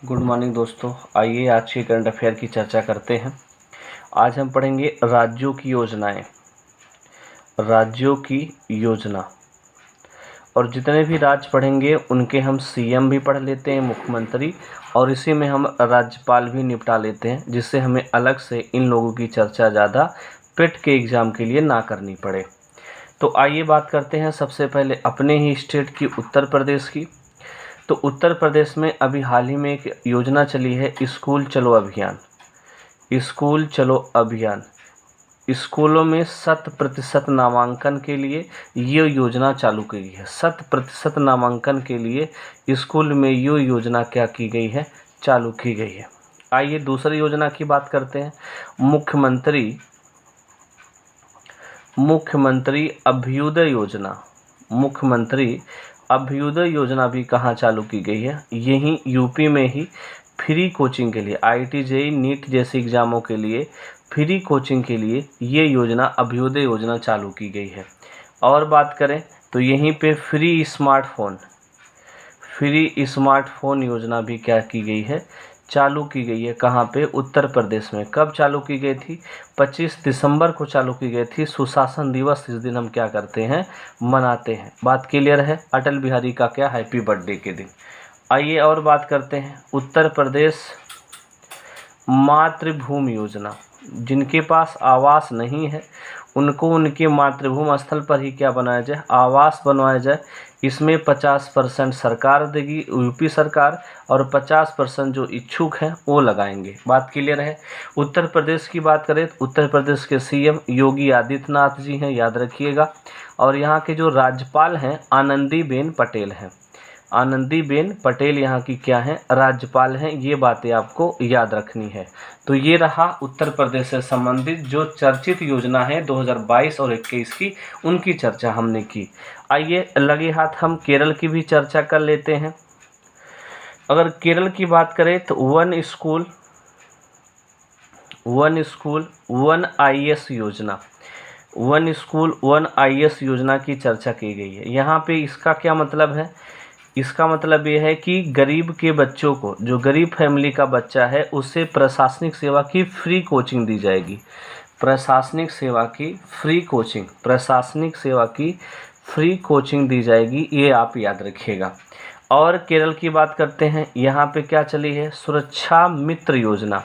Good morning दोस्तों। आइए आज के करंट अफेयर की चर्चा करते हैं। आज हम पढ़ेंगे राज्यों की योजनाएं, राज्यों की योजना। और जितने भी राज्य पढ़ेंगे उनके हम सीएम भी पढ़ लेते हैं, मुख्यमंत्री, और इसी में हम राज्यपाल भी निपटा लेते हैं, जिससे हमें अलग से इन लोगों की चर्चा ज़्यादा पेट के एग्ज़ाम के लिए ना करनी पड़े। तो आइए बात करते हैं सबसे पहले अपने ही स्टेट की, उत्तर प्रदेश की। तो उत्तर प्रदेश में अभी हाल ही में एक योजना चली है, स्कूल चलो अभियान। स्कूल चलो अभियान, स्कूलों में 100% नामांकन के लिए ये योजना चालू की गई है। 100% नामांकन के लिए स्कूल में ये योजना क्या की गई है, चालू की गई है। आइए दूसरी योजना की बात करते हैं। मुख्यमंत्री अभ्युदय योजना। मुख्यमंत्री अभ्युदय योजना भी कहाँ चालू की गई है, यहीं यूपी में ही। फ्री कोचिंग के लिए, आईआईटी जेईई नीट जैसे एग्ज़ामों के लिए फ्री कोचिंग के लिए ये योजना अभ्युदय योजना चालू की गई है। और बात करें तो यहीं पे फ्री स्मार्टफोन योजना भी क्या की गई है, चालू की गई है। कहाँ पे, उत्तर प्रदेश में। कब चालू की गई थी, 25 दिसंबर को चालू की गई थी। सुशासन दिवस इस दिन हम क्या करते हैं, मनाते हैं। बात क्लियर है, अटल बिहारी का क्या, हैप्पी बर्थडे के दिन। आइए और बात करते हैं उत्तर प्रदेश मातृभूमि योजना। जिनके पास आवास नहीं है उनको उनके मातृभूमि स्थल पर ही क्या बनाया जाए, आवास बनवाया जाए। इसमें 50% सरकार देगी, यूपी सरकार, और 50% जो इच्छुक हैं वो लगाएंगे। बात क्लियर है। उत्तर प्रदेश की बात करें तो उत्तर प्रदेश के सीएम योगी आदित्यनाथ जी हैं, याद रखिएगा। और यहाँ के जो राज्यपाल हैं आनंदीबेन पटेल हैं। आनंदीबेन पटेल यहाँ की क्या है, राज्यपाल हैं। ये बातें आपको याद रखनी है। तो ये रहा उत्तर प्रदेश से संबंधित जो चर्चित योजना है 2022 और 2021 की, उनकी चर्चा हमने की। आइए लगे हाथ हम केरल की भी चर्चा कर लेते हैं। अगर केरल की बात करें तो वन स्कूल वन आईएएस योजना, वन स्कूल वन आईएएस योजना की चर्चा की गई है। यहाँ पे इसका क्या मतलब है, इसका मतलब ये है कि गरीब के बच्चों को, जो गरीब फैमिली का बच्चा है, उसे प्रशासनिक सेवा की फ्री कोचिंग दी जाएगी। प्रशासनिक सेवा की फ्री कोचिंग दी जाएगी, ये आप याद रखिएगा। और केरल की बात करते हैं, यहाँ पे क्या चली है, सुरक्षा मित्र योजना।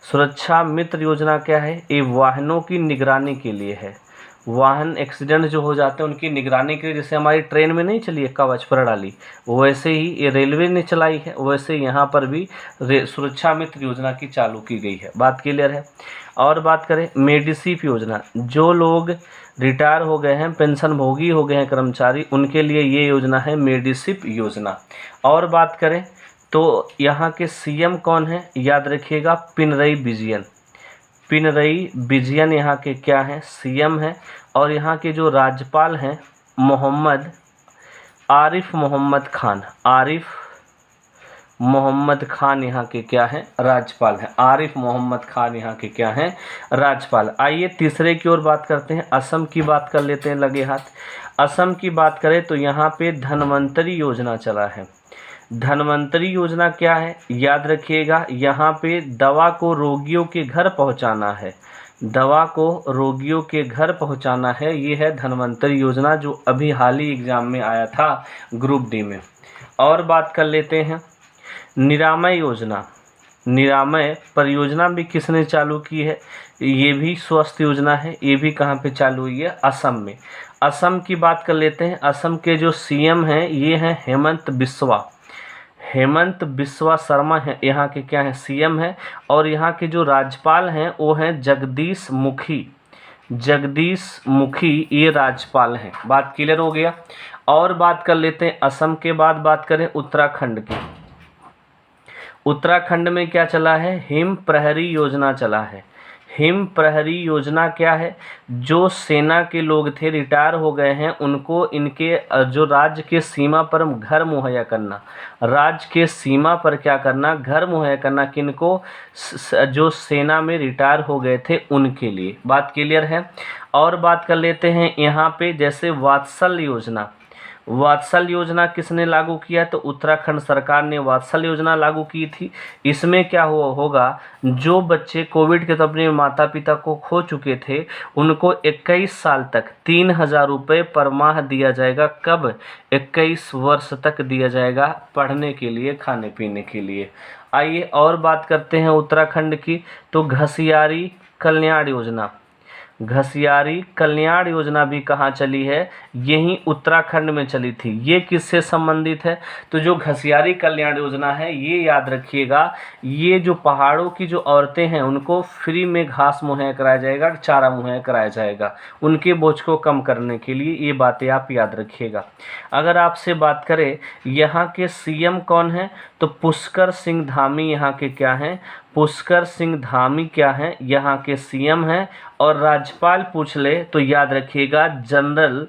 सुरक्षा मित्र योजना क्या है, ये वाहनों की निगरानी के लिए है। वाहन एक्सीडेंट जो हो जाते हैं उनकी निगरानी के लिए, जैसे हमारी ट्रेन में नहीं चली है कवच प्रणाली, वैसे ही ये रेलवे ने चलाई है, वैसे यहाँ पर भी सुरक्षा मित्र योजना की चालू की गई है। बात क्लियर है। और बात करें मेडिसिप योजना, जो लोग रिटायर हो गए हैं, पेंशन भोगी हो गए हैं कर्मचारी, उनके लिए ये योजना है मेडिसिप योजना। और बात करें तो यहाँ के सीएम कौन है, याद रखिएगा, पिनरई विजयन यहाँ के क्या हैं, सीएम हैं। और यहाँ के जो राज्यपाल हैं आरिफ मोहम्मद खान यहाँ के क्या हैं, राज्यपाल हैं। आरिफ मोहम्मद खान यहाँ के क्या हैं, राज्यपाल। आइए तीसरे की ओर बात करते हैं, असम की बात कर लेते हैं लगे हाथ। असम की बात करें तो यहाँ पे धन्वंतरी योजना चला है। धन्वंतरी योजना क्या है, याद रखिएगा, यहाँ पे दवा को रोगियों के घर पहुँचाना है। दवा को रोगियों के घर पहुँचाना है, ये है धन्वंतरी योजना, जो अभी हाल ही एग्ज़ाम में आया था ग्रुप डी में। और बात कर लेते हैं निरामय योजना। निरामय परियोजना भी किसने चालू की है, ये भी स्वास्थ्य योजना है। ये भी कहाँ पे चालू हुई है, असम में। असम की बात कर लेते हैं। असम के जो सीएम हैं ये हैं हेमंत बिस्वा शर्मा है, यहाँ के क्या हैं, सीएम हैं। और यहाँ के जो राज्यपाल हैं वो हैं जगदीश मुखी, ये राज्यपाल हैं। बात क्लियर हो गया। और बात कर लेते हैं असम के बाद बात करें उत्तराखंड की। उत्तराखंड में क्या चला है, हिम प्रहरी योजना चला है। हिम प्रहरी योजना क्या है, जो सेना के लोग थे रिटायर हो गए हैं, उनको इनके जो राज्य के सीमा पर घर मुहैया करना, राज्य के सीमा पर क्या करना, घर मुहैया करना, किनको, जो सेना में रिटायर हो गए थे उनके लिए। बात क्लियर है। और बात कर लेते हैं यहाँ पे, जैसे वात्सल वात्सल योजना किसने लागू किया? तो उत्तराखंड सरकार ने वात्सल योजना लागू की थी। इसमें क्या होगा, जो बच्चे कोविड के तो अपने माता पिता को खो चुके थे, उनको 21 साल तक 3,000 रुपये पर माह दिया जाएगा। कब? 21 वर्ष तक दिया जाएगा, पढ़ने के लिए, खाने पीने के लिए। आइए और बात करते हैं उत्तराखंड की। तो घसियारी कल्याण योजना, घसियारी कल्याण योजना भी कहाँ चली है? यहीं उत्तराखंड में चली थी। ये किससे संबंधित है? तो जो घसियारी कल्याण योजना है, ये याद रखिएगा, ये जो पहाड़ों की जो औरतें हैं उनको फ्री में घास मुहैया कराया जाएगा, चारा मुहैया कराया जाएगा, उनके बोझ को कम करने के लिए। ये बातें आप याद रखिएगा। अगर आपसे बात करें यहाँ के सीएम कौन है, तो पुष्कर सिंह धामी यहाँ के क्या हैं? पुष्कर सिंह धामी क्या हैं? यहाँ के सीएम हैं। और राज्यपाल पूछ ले तो याद रखिएगा जनरल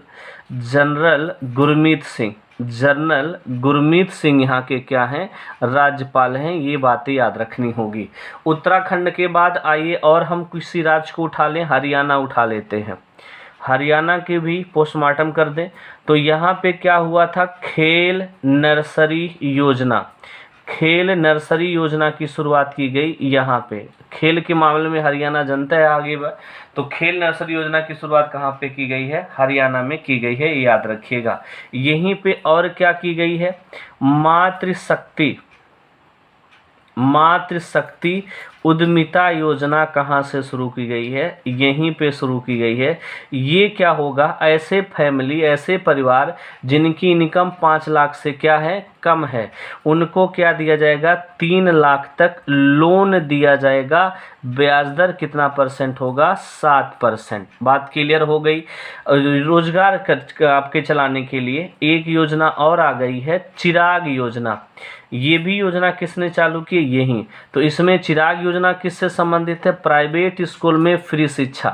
गुरमीत सिंह, जनरल गुरमीत सिंह यहाँ के क्या हैं? राज्यपाल हैं। ये बातें याद रखनी होगी। उत्तराखंड के बाद आइए और हम किसी राज्य को उठा लें, हरियाणा उठा लेते हैं। हरियाणा के भी पोस्टमार्टम कर दें। तो यहाँ पे क्या हुआ था? खेल नर्सरी योजना, खेल नर्सरी योजना की शुरुआत की गई। यहाँ पे खेल के मामले में हरियाणा जनता है आगे तो खेल नर्सरी योजना की शुरुआत कहाँ पे की गई है? हरियाणा में की गई है, याद रखिएगा। यहीं पे और क्या की गई है? मातृशक्ति उद्यमिता योजना कहाँ से शुरू की गई है? यहीं पे शुरू की गई है। ये क्या होगा? ऐसे फैमिली, ऐसे परिवार जिनकी इनकम 5 लाख से क्या है? कम है, उनको क्या दिया जाएगा? 3 लाख तक लोन दिया जाएगा। ब्याज दर कितना परसेंट होगा? 7%। बात क्लियर हो गई। रोजगार आपके चलाने के लिए एक योजना और आ गई है, चिराग योजना। ये भी योजना किसने चालू की? यही। तो इसमें चिराग योजना किससे संबंधित है? प्राइवेट स्कूल में फ्री शिक्षा,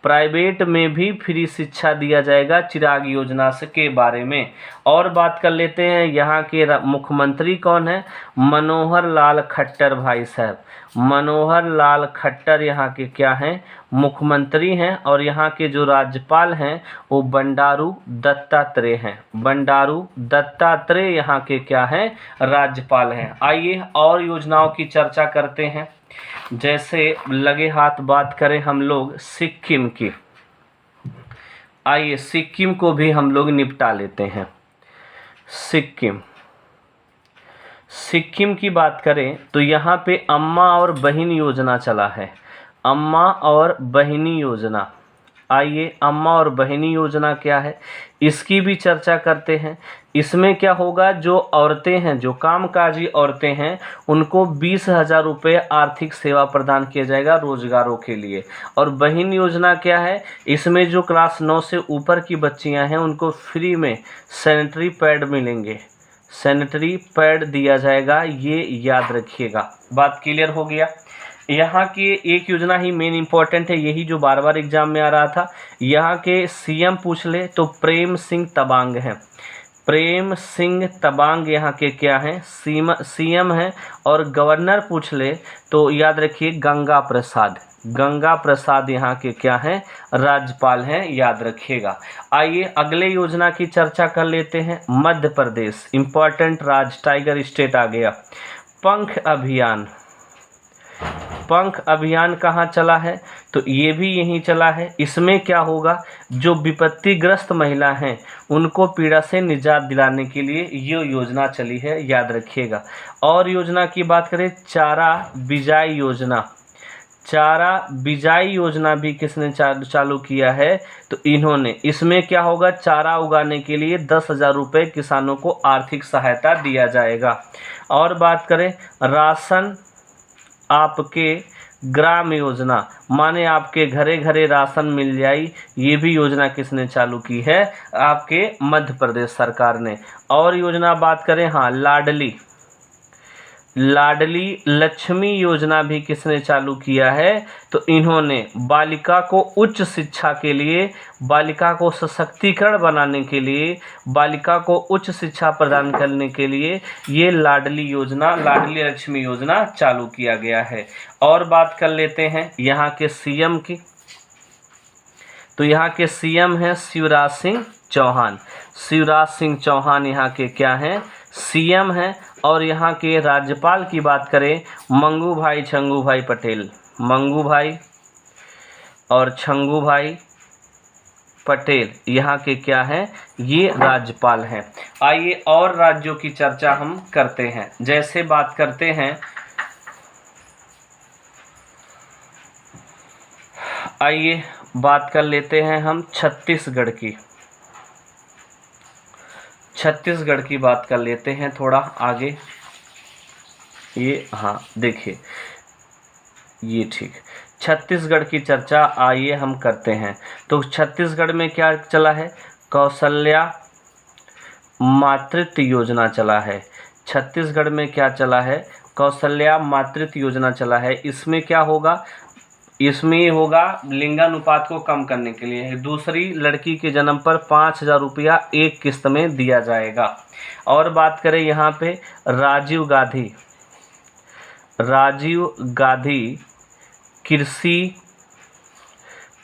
प्राइवेट में भी फ्री शिक्षा दिया जाएगा चिराग योजना से के बारे में। और बात कर लेते हैं यहाँ के मुख्यमंत्री कौन है? मनोहर लाल खट्टर भाई साहब, मनोहर लाल खट्टर यहाँ के क्या हैं? मुख्यमंत्री हैं। और यहाँ के जो राज्यपाल हैं वो बंडारू दत्तात्रेय हैं। बंडारू दत्तात्रेय यहाँ के क्या हैं? राज्यपाल हैं। आइए और योजनाओं की चर्चा करते हैं। जैसे लगे हाथ बात करें हम लोग सिक्किम की। आइए सिक्किम को भी हम लोग निपटा लेते हैं। सिक्किम की बात करें तो यहाँ पे अम्मा और बहिन योजना चला है, अम्मा और बहिनी योजना। आइए अम्मा और बहिनी योजना क्या है, इसकी भी चर्चा करते हैं। इसमें क्या होगा? जो औरतें हैं, जो कामकाजी औरतें हैं, उनको 20,000 रुपये आर्थिक सेवा प्रदान किया जाएगा रोजगारों के लिए। और बहिन योजना क्या है? इसमें जो क्लास 9 से ऊपर की बच्चियां हैं उनको फ्री में सैनिटरी पैड मिलेंगे, सैनिटरी पैड दिया जाएगा। ये याद रखिएगा। बात क्लियर हो गया। यहाँ की एक योजना ही मेन इंपॉर्टेंट है, यही जो बार बार एग्जाम में आ रहा था। यहाँ के सीएम पूछ ले तो प्रेम सिंह तबांग हैं। प्रेम सिंह तबांग यहाँ के क्या हैं? सीएम हैं। और गवर्नर पूछ ले तो याद रखिए गंगा प्रसाद, गंगा प्रसाद यहाँ के क्या हैं? राज्यपाल हैं, याद रखिएगा। आइए अगले योजना की चर्चा कर लेते हैं। मध्य प्रदेश, इंपॉर्टेंट राज्य, टाइगर स्टेट आ गया। पंख अभियान, पंख अभियान कहाँ चला है? तो ये भी यहीं चला है। इसमें क्या होगा? जो विपत्तिग्रस्त महिला हैं उनको पीड़ा से निजात दिलाने के लिए ये योजना चली है, याद रखिएगा। और योजना की बात करें चारा बिजाई योजना, चारा बिजाई योजना भी किसने चालू किया है? तो इन्होंने। इसमें क्या होगा? चारा उगाने के लिए 10,000 रुपये किसानों को आर्थिक सहायता दिया जाएगा। और बात करें राशन आपके ग्राम योजना, माने आपके घरे घरे राशन मिल जाए, ये भी योजना किसने चालू की है? आपके मध्य प्रदेश सरकार ने। और योजना बात करें, हाँ, लाडली लक्ष्मी योजना भी किसने चालू किया है? तो इन्होंने बालिका को उच्च शिक्षा के लिए, बालिका को सशक्तिकरण बनाने के लिए, बालिका को उच्च शिक्षा प्रदान करने के लिए ये लाडली योजना, लाडली लक्ष्मी योजना चालू किया गया है। और बात कर लेते हैं यहाँ के सीएम की। तो यहाँ के सीएम हैं शिवराज सिंह चौहान। शिवराज सिंह चौहान यहाँ के क्या हैं, सीएम हैं। और यहाँ के राज्यपाल की बात करें, मंगू भाई छंगू भाई पटेल। मंगू भाई और छंगू भाई पटेल यहाँ के क्या हैं, ये राज्यपाल हैं। आइए और राज्यों की चर्चा हम करते हैं। जैसे बात करते हैं, आइए बात कर लेते हैं हम छत्तीसगढ़ की। छत्तीसगढ़ की बात कर लेते हैं थोड़ा आगे। ये हाँ देखिए, ये ठीक, छत्तीसगढ़ की चर्चा आइए हम करते हैं। तो छत्तीसगढ़ में क्या चला है, कौशल्या मातृत्व योजना चला है। छत्तीसगढ़ में क्या चला है, कौशल्या मातृत्व योजना चला है। इसमें क्या होगा, इसमें ये होगा लिंगानुपात को कम करने के लिए। दूसरी लड़की के जन्म पर 5,000 रुपया एक किस्त में दिया जाएगा। और बात करें यहाँ पे राजीव गांधी कृषि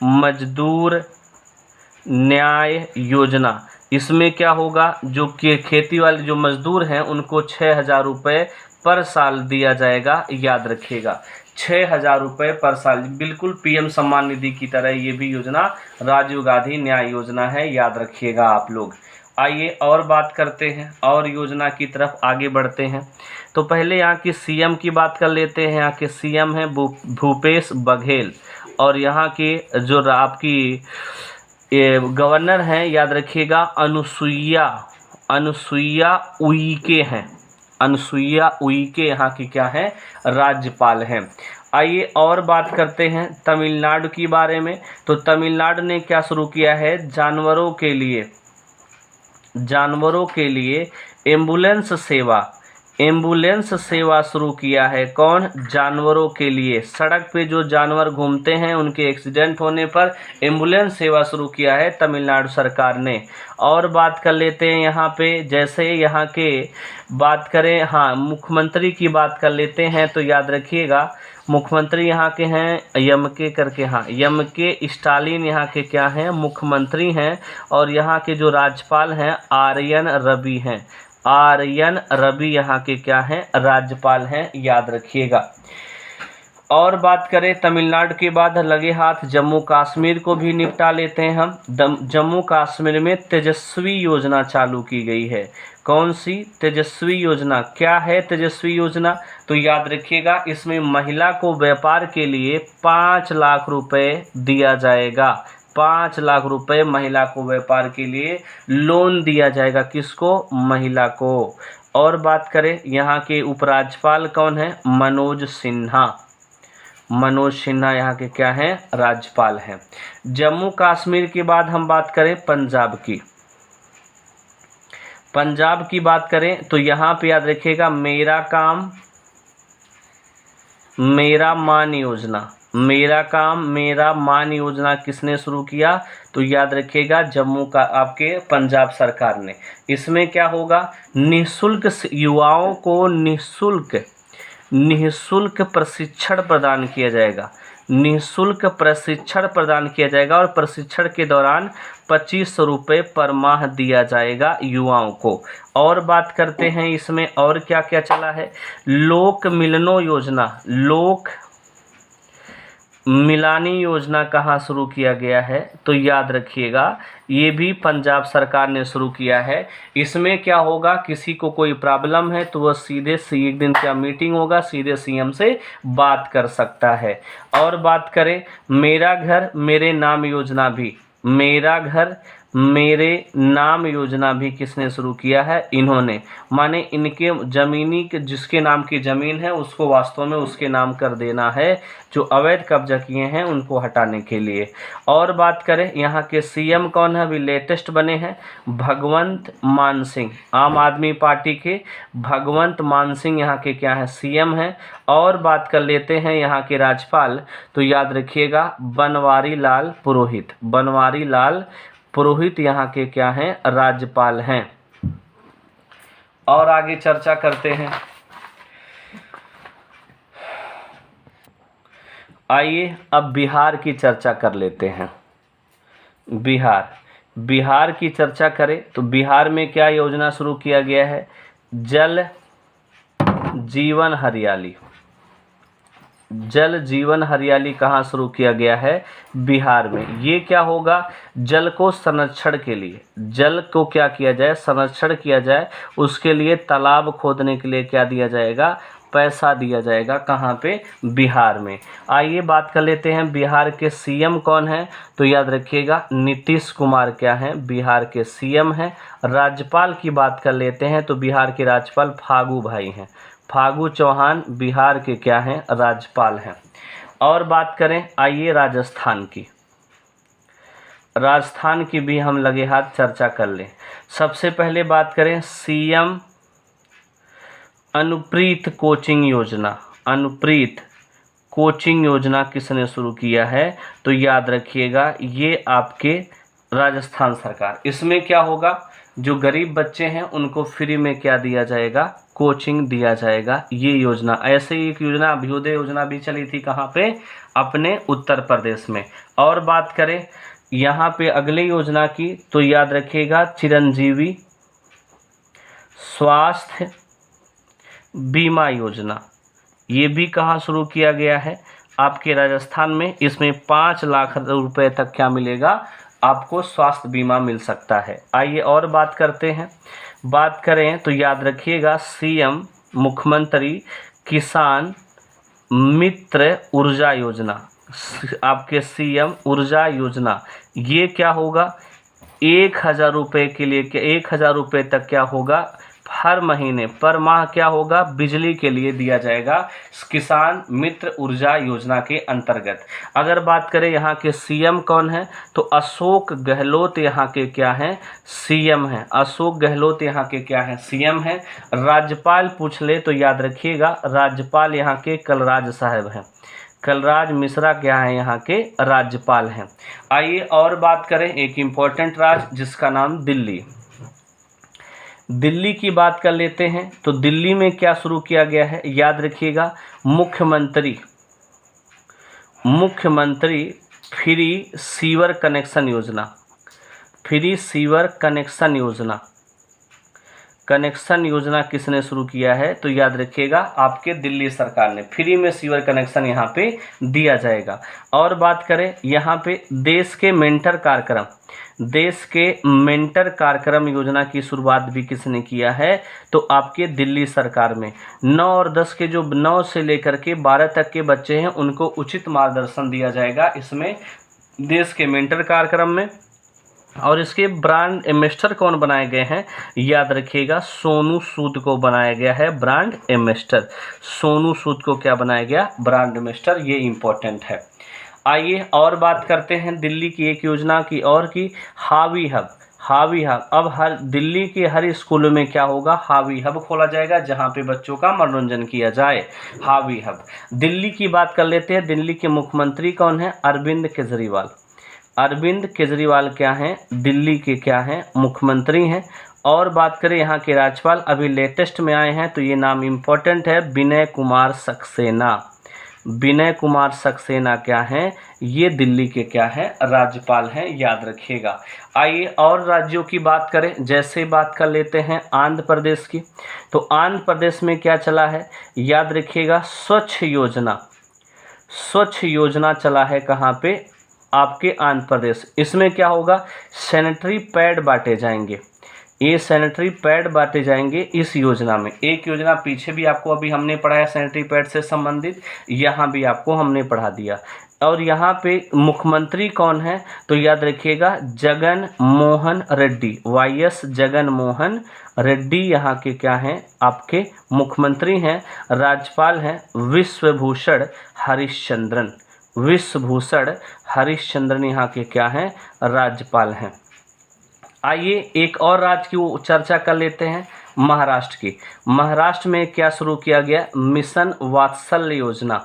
मजदूर न्याय योजना। इसमें क्या होगा, जो कि खेती वाले जो मजदूर हैं उनको 6,000 रुपये पर साल दिया जाएगा। याद रखिएगा, 6,000 रुपये पर साल, बिल्कुल पीएम सम्मान निधि की तरह ये भी योजना राजीव गांधी न्याय योजना है, याद रखिएगा आप लोग। आइए और बात करते हैं और योजना की तरफ आगे बढ़ते हैं। तो पहले यहाँ की सीएम की बात कर लेते हैं। यहाँ के सीएम हैं भूपेश बघेल। और यहाँ की जो आपकी गवर्नर हैं, याद रखिएगा, अनुसुईया उइके हैं। अनुसुईया उइके यहाँ की क्या है, राज्यपाल हैं। आइए और बात करते हैं तमिलनाडु की बारे में। तो तमिलनाडु ने क्या शुरू किया है, जानवरों के लिए एम्बुलेंस सेवा शुरू किया है। कौन, जानवरों के लिए। सड़क पे जो जानवर घूमते हैं उनके एक्सीडेंट होने पर एम्बुलेंस सेवा शुरू किया है तमिलनाडु सरकार ने। और बात कर लेते हैं यहाँ पे, जैसे यहाँ के बात करें, हाँ मुख्यमंत्री की बात कर लेते हैं। तो याद रखिएगा, मुख्यमंत्री यहाँ के हैं यमके करके, हाँ यमके स्टालिन यहाँ के क्या हैं, मुख्यमंत्री हैं। और यहाँ के जो राज्यपाल हैं आर्यन रवि हैं। आर्यन रवि यहाँ के क्या हैं, राज्यपाल हैं, याद रखिएगा। और बात करें तमिलनाडु के बाद लगे हाथ जम्मू कश्मीर को भी निपटा लेते हैं हम। जम्मू कश्मीर में तेजस्वी योजना चालू की गई है। कौन सी, तेजस्वी योजना। क्या है तेजस्वी योजना, तो याद रखिएगा, इसमें महिला को व्यापार के लिए 5 लाख रुपए दिया जाएगा। 5 लाख रुपए महिला को व्यापार के लिए लोन दिया जाएगा। किसको, महिला को। और बात करें यहाँ के उपराज्यपाल कौन है, मनोज सिन्हा। मनोज सिन्हा यहाँ के क्या हैं, राज्यपाल हैं। जम्मू कश्मीर के बाद हम बात करें पंजाब की। पंजाब की बात करें तो यहाँ पे याद रखिएगा, मेरा काम मेरा मान योजना। मेरा काम मेरा मान योजना किसने शुरू किया, तो याद रखिएगा जम्मू का आपके पंजाब सरकार ने। इसमें क्या होगा, निःशुल्क युवाओं को निःशुल्क प्रशिक्षण प्रदान किया जाएगा। निःशुल्क प्रशिक्षण प्रदान किया जाएगा और प्रशिक्षण के दौरान 2500 रुपये पर माह दिया जाएगा युवाओं को। और बात करते हैं इसमें और क्या क्या चला है, लोक मिलनो योजना। लोक मिलानी योजना कहाँ शुरू किया गया है, तो याद रखिएगा ये भी पंजाब सरकार ने शुरू किया है। इसमें क्या होगा, किसी को कोई प्रॉब्लम है तो वह सीधे एक दिन क्या मीटिंग होगा, सीधे सीएम से बात कर सकता है। और बात करें मेरा घर मेरे नाम योजना भी, मेरा घर मेरे नाम योजना भी किसने शुरू किया है, इन्होंने। माने इनके जमीनी के जिसके नाम की ज़मीन है उसको वास्तव में उसके नाम कर देना है, जो अवैध कब्जा किए हैं उनको हटाने के लिए। और बात करें यहाँ के सीएम कौन है, अभी लेटेस्ट बने हैं भगवंत मान सिंह। आम आदमी पार्टी के भगवंत मान सिंह यहाँ के क्या हैं, सीएम हैं। और बात कर लेते हैं यहाँ के राज्यपाल, तो याद रखिएगा बनवारी लाल पुरोहित। बनवारी लाल पुरोहित यहाँ के क्या हैं, राज्यपाल हैं। और आगे चर्चा करते हैं। आइए अब बिहार की चर्चा कर लेते हैं। बिहार। बिहार की चर्चा करें तो बिहार में क्या योजना शुरू किया गया है? जल जीवन हरियाली। जल जीवन हरियाली कहाँ शुरू किया गया है? बिहार में। ये क्या होगा? जल को संरक्षण के लिए, जल को क्या किया जाए? संरक्षण किया जाए। उसके लिए तालाब खोदने के लिए क्या दिया जाएगा? पैसा दिया जाएगा। कहाँ पे? बिहार में। आइए बात कर लेते हैं बिहार के सीएम कौन है। तो याद रखिएगा नीतीश कुमार क्या हैं? बिहार के सीएम हैं। राज्यपाल की बात कर लेते हैं तो बिहार के राज्यपाल फागू भाई हैं। फागू चौहान बिहार के क्या हैं? राज्यपाल हैं। और बात करें आइए राजस्थान की। राजस्थान की भी हम लगे हाथ चर्चा कर लें। सबसे पहले बात करें सीएम अनुप्रीत कोचिंग योजना। अनुप्रीत कोचिंग योजना किसने शुरू किया है? तो याद रखिएगा ये आपके राजस्थान सरकार। इसमें क्या होगा? जो गरीब बच्चे हैं उनको फ्री में क्या दिया जाएगा? कोचिंग दिया जाएगा। ये योजना, ऐसे ही एक योजना अभ्युदय योजना भी चली थी। कहाँ पे? अपने उत्तर प्रदेश में। और बात करें यहाँ पे अगले योजना की तो याद रखिएगा चिरंजीवी स्वास्थ्य बीमा योजना। ये भी कहाँ शुरू किया गया है? आपके राजस्थान में। इसमें 5 लाख रुपए तक क्या मिलेगा? आपको स्वास्थ्य बीमा मिल सकता है। आइए और बात करते हैं। बात करें तो याद रखिएगा सीएम मुख्यमंत्री किसान मित्र ऊर्जा योजना। आपके सीएम ऊर्जा योजना, ये क्या होगा? 1000 रुपये के लिए, 1000 रुपये तक क्या होगा? हर महीने पर माह क्या होगा? बिजली के लिए दिया जाएगा किसान मित्र ऊर्जा योजना के अंतर्गत। अगर बात करें यहाँ के सीएम कौन है तो अशोक गहलोत यहाँ के क्या हैं? सीएम हैं। अशोक गहलोत यहाँ के क्या हैं? सीएम हैं। राज्यपाल पूछ ले तो याद रखिएगा राज्यपाल यहाँ के कलराज साहब हैं। कलराज मिश्रा क्या है? यहाँ के राज्यपाल हैं। आइए और बात करें एक इम्पोर्टेंट राज्य जिसका नाम दिल्ली। दिल्ली की बात कर लेते हैं तो दिल्ली में क्या शुरू किया गया है? याद रखिएगा मुख्यमंत्री फ्री सीवर कनेक्शन योजना। फ्री सीवर कनेक्शन योजना किसने शुरू किया है? तो याद रखिएगा आपके दिल्ली सरकार ने। फ्री में सीवर कनेक्शन यहाँ पे दिया जाएगा। और बात करें यहाँ पे देश के मेंटर कार्यक्रम योजना की शुरुआत भी किसने किया है? तो आपके दिल्ली सरकार में। 9 और 10 के जो 9 से लेकर के 12 तक के बच्चे हैं उनको उचित मार्गदर्शन दिया जाएगा इसमें देश के मेंटर कार्यक्रम में। और इसके ब्रांड एम्बेसडर कौन बनाए गए हैं? याद रखिएगा सोनू सूद को बनाया गया है ब्रांड एम्बेसडर। सोनू सूद को क्या बनाया गया? Brand ambassador. ये इंपॉर्टेंट है। आइए और बात करते हैं दिल्ली की एक योजना की और की हावी हब। अब हर दिल्ली के हर स्कूलों में क्या होगा? हावी हब खोला जाएगा जहां पे बच्चों का मनोरंजन किया जाए। हावी हब। दिल्ली की बात कर लेते हैं। दिल्ली के मुख्यमंत्री कौन है? अरविंद केजरीवाल। अरविंद केजरीवाल क्या हैं? दिल्ली के क्या हैं? मुख्यमंत्री हैं। और बात करें यहाँ के राज्यपाल अभी लेटेस्ट में आए हैं तो ये नाम इम्पोर्टेंट है, विनय कुमार सक्सेना। विनय कुमार सक्सेना क्या हैं? ये दिल्ली के क्या हैं? राज्यपाल हैं। याद रखिएगा। आइए और राज्यों की बात करें। जैसे बात कर लेते हैं आंध्र प्रदेश की तो आंध्र प्रदेश में क्या चला है? याद रखिएगा स्वच्छ योजना चला है। कहाँ पे? आपके आंध्र प्रदेश। इसमें क्या होगा? सैनिटरी पैड बांटे जाएंगे। ये सैनिटरी पैड बांटे जाएंगे इस योजना में। एक योजना पीछे भी आपको अभी हमने पढ़ाया सैनिटरी पैड से संबंधित, यहाँ भी आपको हमने पढ़ा दिया। और यहाँ पे मुख्यमंत्री कौन है? तो याद रखिएगा जगन मोहन रेड्डी। वाईएस जगन मोहन रेड्डी यहाँ के क्या हैं? आपके मुख्यमंत्री हैं। राज्यपाल हैं विश्वभूषण हरिश्चंद्रन यहाँ के क्या हैं? राज्यपाल हैं। आइए एक और राज्य की चर्चा कर लेते हैं महाराष्ट्र की। महाराष्ट्र में क्या शुरू किया गया? मिशन वात्सल्य योजना।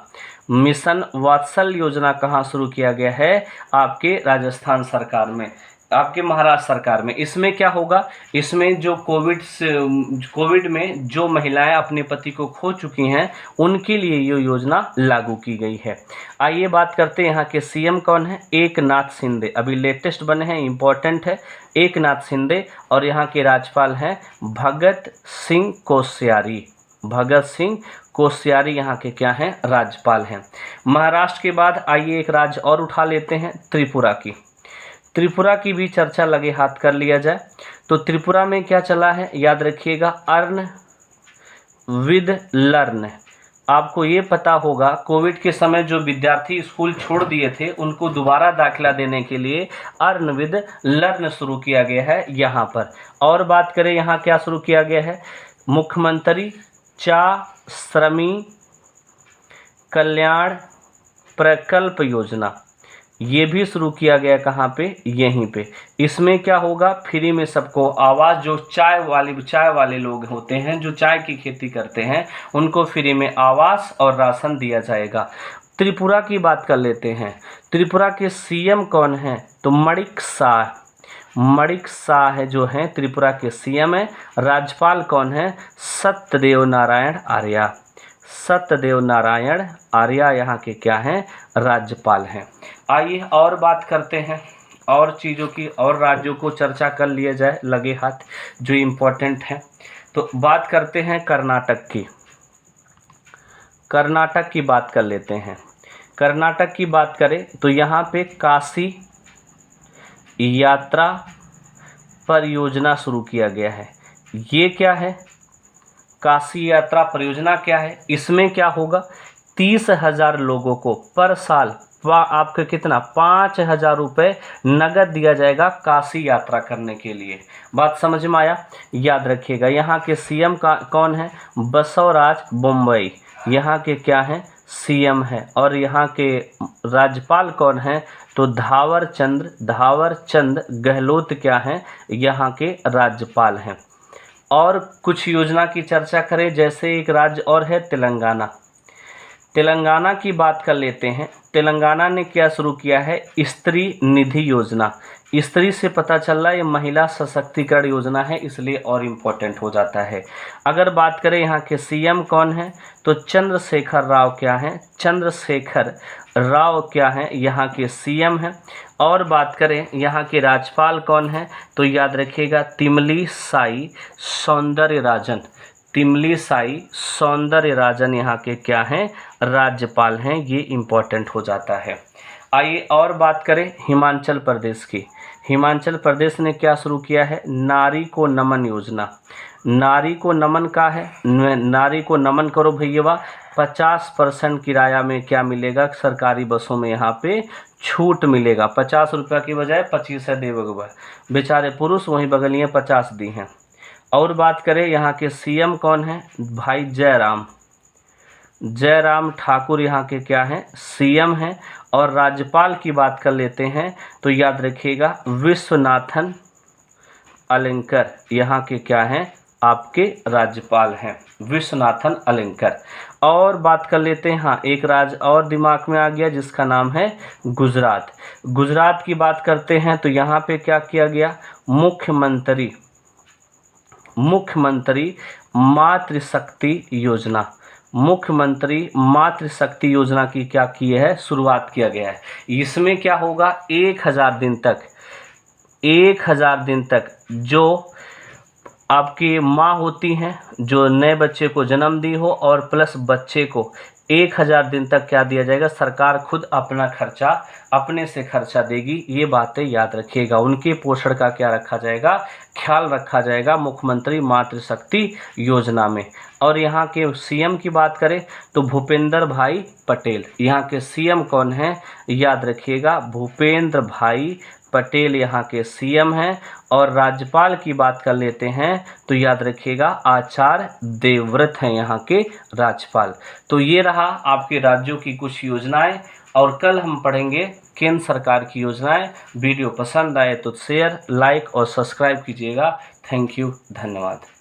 मिशन वात्सल्य योजना कहाँ शुरू किया गया है? आपके राजस्थान सरकार में। आपके महाराष्ट्र सरकार में। इसमें क्या होगा, इसमें जो कोविड में जो महिलाएं अपने पति को खो चुकी हैं उनके लिए ये योजना लागू की गई है। आइए बात करते हैं यहाँ के सीएम कौन है। एकनाथ शिंदे अभी लेटेस्ट बने हैं, इम्पोर्टेंट है, एकनाथ शिंदे। और यहाँ के राज्यपाल हैं भगत सिंह कोश्यारी। भगत सिंह कोश्यारी यहाँ के क्या हैं, राज्यपाल हैं। महाराष्ट्र के बाद आइए एक राज्य और उठा लेते हैं, त्रिपुरा की। त्रिपुरा की भी चर्चा लगे हाथ कर लिया जाए तो त्रिपुरा में क्या चला है, याद रखिएगा, अर्न विद लर्न। आपको ये पता होगा कोविड के समय जो विद्यार्थी स्कूल छोड़ दिए थे उनको दोबारा दाखिला देने के लिए अर्न विद लर्न शुरू किया गया है यहाँ पर। और बात करें यहाँ क्या शुरू किया गया है, मुख्यमंत्री चा श्रमी कल्याण प्रकल्प योजना, ये भी शुरू किया गया कहाँ पे, यहीं पे। इसमें क्या होगा, फ्री में सबको आवास, जो चाय वाले लोग होते हैं जो चाय की खेती करते हैं उनको फ्री में आवास और राशन दिया जाएगा। त्रिपुरा की बात कर लेते हैं। त्रिपुरा के सीएम कौन हैं, तो मणिक शाह है जो हैं त्रिपुरा के सीएम है। राज्यपाल कौन है, सत्यदेव नारायण आर्या। सत्यदेव नारायण आर्या यहाँ के क्या हैं, राज्यपाल हैं। आइए और बात करते हैं और चीज़ों की, और राज्यों को चर्चा कर लिया जाए लगे हाथ जो इम्पोर्टेंट है। तो बात करते हैं कर्नाटक की। कर्नाटक की बात कर लेते हैं। कर्नाटक की बात करें तो यहाँ पे काशी यात्रा परियोजना शुरू किया गया है। ये क्या है, काशी यात्रा परियोजना क्या है, इसमें क्या होगा, 30,000 लोगों को पर साल आपका कितना 5,000 रुपये नगद दिया जाएगा काशी यात्रा करने के लिए। बात समझ में आया, याद रखिएगा। यहाँ के सीएम का कौन है, बसवराज बोम्मई यहाँ के क्या हैं, सीएम है। और यहाँ के राज्यपाल कौन है, तो धावर चंद गहलोत क्या हैं, यहाँ के राज्यपाल हैं। और कुछ योजना की चर्चा करें, जैसे एक राज्य और है तेलंगाना। तेलंगाना की बात कर लेते हैं। तेलंगाना ने क्या शुरू किया है, स्त्री निधि योजना। स्त्री से पता चल रहा है ये महिला सशक्तिकरण योजना है, इसलिए और इम्पोर्टेंट हो जाता है। अगर बात करें यहाँ के सीएम कौन है, तो चंद्रशेखर राव क्या हैं, चंद्रशेखर राव क्या हैं, यहाँ के सीएम हैं। और बात करें यहाँ के राज्यपाल कौन है, तो याद रखिएगा तमिलिसाई सौंदरराजन। तमिलिसाई सौंदरराजन यहाँ के क्या हैं, राज्यपाल हैं। ये इम्पोर्टेंट हो जाता है। आइए और बात करें हिमाचल प्रदेश की। हिमाचल प्रदेश ने क्या शुरू किया है, नारी को नमन योजना। नारी को नमन का है, नारी को नमन करो भैया। 50% किराया में क्या मिलेगा, सरकारी बसों में यहाँ पे छूट मिलेगा। 50 रुपये की बजाय 25 है देवगवा, बेचारे पुरुष वहीं बगलियाँ 50 दी हैं। और बात करें यहाँ के सीएम कौन है, भाई जयराम ठाकुर यहाँ के क्या हैं, सीएम हैं। और राज्यपाल की बात कर लेते हैं तो याद रखिएगा विश्वनाथन अलंकर यहाँ के क्या हैं, आपके राज्यपाल हैं, विश्वनाथन अलंकर। और बात कर लेते हैं, हाँ एक राज्य और दिमाग में आ गया जिसका नाम है गुजरात। गुजरात की बात करते हैं तो यहाँ पे क्या किया गया, मुख्यमंत्री मातृशक्ति योजना। मुख्यमंत्री मातृशक्ति योजना की क्या की है, शुरुआत किया गया है। इसमें क्या होगा, 1000 दिन तक जो आपकी माँ होती हैं जो नए बच्चे को जन्म दी हो और प्लस बच्चे को 1000 दिन तक क्या दिया जाएगा, सरकार खुद अपना खर्चा अपने से खर्चा देगी। ये बातें याद रखिएगा। उनके पोषण का क्या रखा जाएगा, ख्याल रखा जाएगा मुख्यमंत्री मातृशक्ति योजना में। और यहाँ के सीएम की बात करें तो भूपेंद्र भाई पटेल। यहाँ के सीएम कौन हैं, याद रखिएगा भूपेंद्र भाई पटेल यहाँ के सीएम हैं। और राज्यपाल की बात कर लेते हैं तो याद रखिएगा आचार्य देवव्रत हैं यहाँ के राज्यपाल। तो ये रहा आपके राज्यों की कुछ योजनाएं, और कल हम पढ़ेंगे केंद्र सरकार की योजनाएं। वीडियो पसंद आए तो शेयर, लाइक और सब्सक्राइब कीजिएगा। थैंक यू, धन्यवाद।